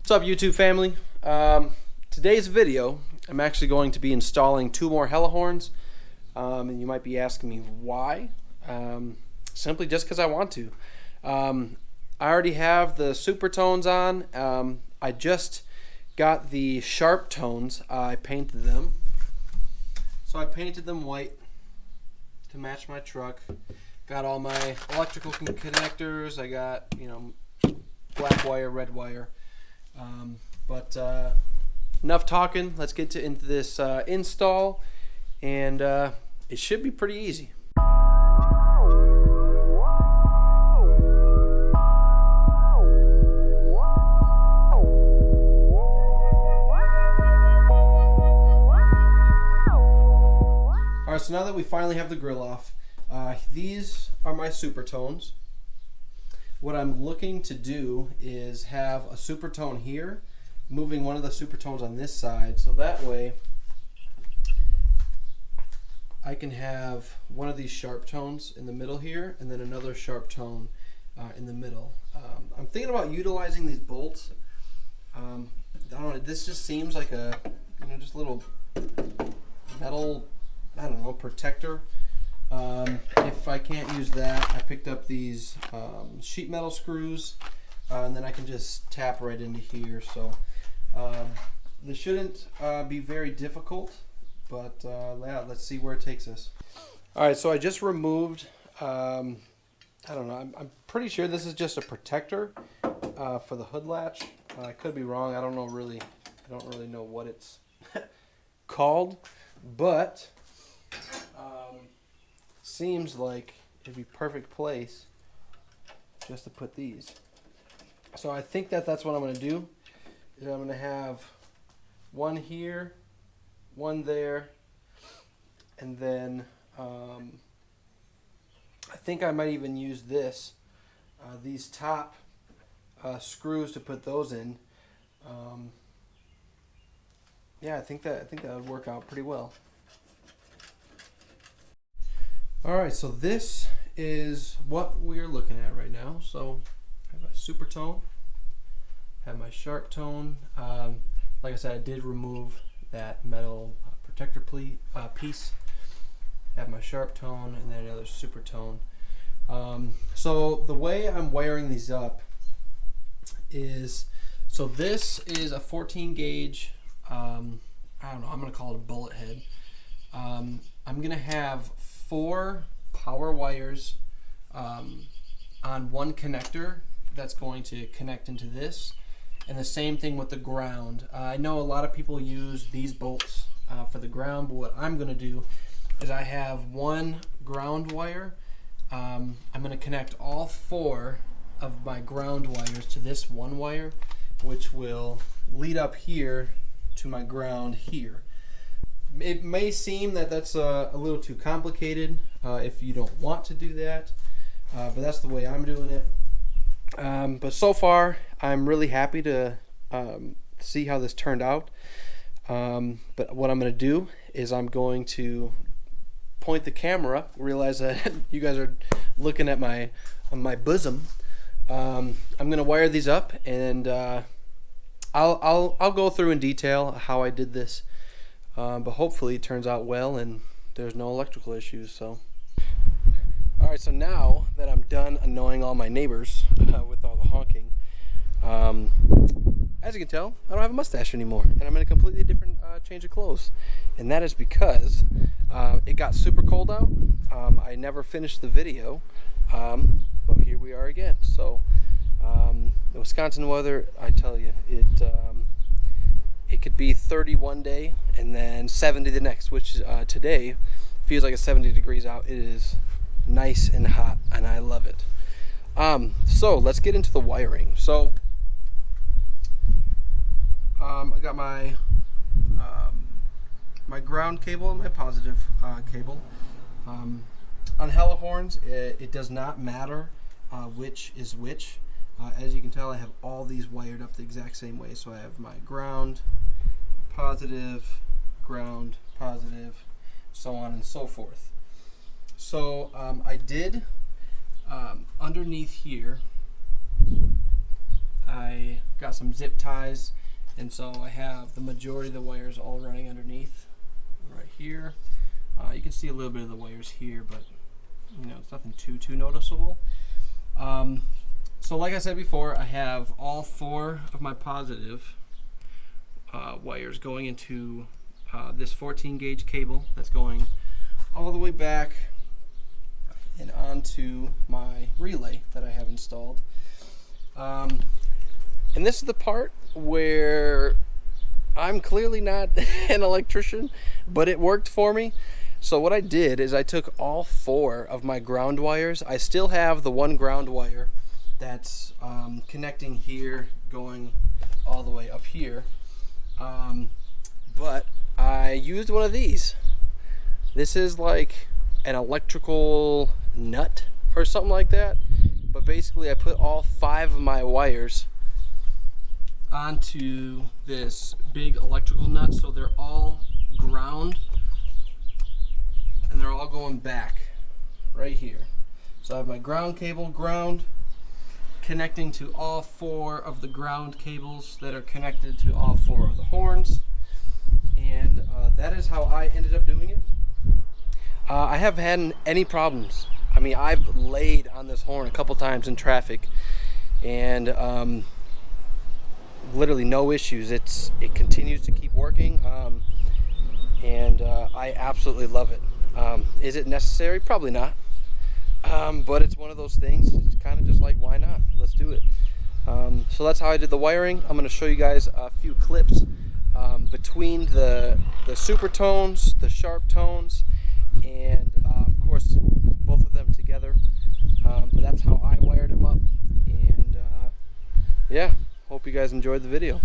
What's up, YouTube family? Today's video, I'm actually going to be installing 2 more HELLAHORNs, and you might be asking me why. Simply just because I want to. I already have the Supertones on. I just got the Sharptones. I painted them. So I painted them white to match my truck. Got all my electrical connectors. I got, black wire, red wire. But enough talking. Let's get into this install, and it should be pretty easy. Alright, so now that we finally have the grill off, these are my Supertones. What I'm looking to do is have a Supertone here, moving one of the Supertones on this side, so that way I can have one of these Sharptones in the middle here, and then another Sharptone in the middle. I'm thinking about utilizing these bolts. I don't know, this just seems like a, just a little metal, protector. If I can't use that, I picked up these sheet metal screws, and then I can just tap right into here. So this shouldn't be very difficult, but yeah, let's see where it takes us. Alright, so I just removed, I don't know, I'm pretty sure this is just a protector for the hood latch. I could be wrong. I don't really know what it's called, but seems like it'd be perfect place just to put these. So I think that's what I'm going to do. Is I'm going to have one here, one there, and then I think I might even use these top screws to put those in. Yeah, I think that would work out pretty well. Alright, so this is what we're looking at right now. So I have my Supertone, have my Sharptone. Like I said, I did remove that metal protector piece. Have my Sharptone and then another Supertone. So the way I'm wiring these up is, so this is a 14 gauge, I don't know, I'm going to call it a bullet head. I'm going to have 4 power wires on one connector that's going to connect into this, and the same thing with the ground. I know a lot of people use these bolts for the ground, but what I'm going to do is I have one ground wire. I'm going to connect all 4 of my ground wires to this one wire, which will lead up here to my ground here. It may seem that that's a little too complicated if you don't want to do that, but that's the way I'm doing it. But so far, I'm really happy to see how this turned out. But what I'm going to do is I'm going to point the camera. Realize that you guys are looking at my bosom. I'm going to wire these up, and I'll go through in detail how I did this. But hopefully it turns out well and there's no electrical issues. So, alright, so now that I'm done annoying all my neighbors with all the honking, as you can tell, I don't have a mustache anymore, and I'm in a completely different change of clothes. And that is because it got super cold out. I never finished the video, but here we are again. So the Wisconsin weather, I tell you, it could be 30 one day and then 70 the next, which today feels like it's 70 degrees out. It is nice and hot, and I love it. So let's get into the wiring. So I got my my ground cable and my positive cable. On HELLAHORNs, it does not matter which is which. As you can tell, I have all these wired up the exact same way. So I have my ground, positive, ground, positive, so on and so forth. So I did underneath here, I got some zip ties, and so I have the majority of the wires all running underneath right here. You can see a little bit of the wires here, but it's nothing too noticeable. So like I said before, I have all 4 of my positive wires going into this 14 gauge cable that's going all the way back and onto my relay that I have installed. And this is the part where I'm clearly not an electrician, but it worked for me. So what I did is I took all 4 of my ground wires. I still have the one ground wire that's connecting here, going all the way up here. But I used one of these. This is like an electrical nut or something like that. But basically I put all 5 of my wires onto this big electrical nut, so they're all ground and they're all going back right here. So I have my ground cable connecting to all 4 of the ground cables that are connected to all 4 of the horns, and that is how I ended up doing it. I haven't had any problems. I mean, I've laid on this horn a couple times in traffic, and literally no issues. It continues to keep working, and I absolutely love it. Is it necessary? Probably not. But it's one of those things. It's kind of just like, why not? Let's do it. So that's how I did the wiring. I'm going to show you guys a few clips between the Supertones, the Sharptones, and of course both of them together. But that's how I wired them up. And yeah, hope you guys enjoyed the video.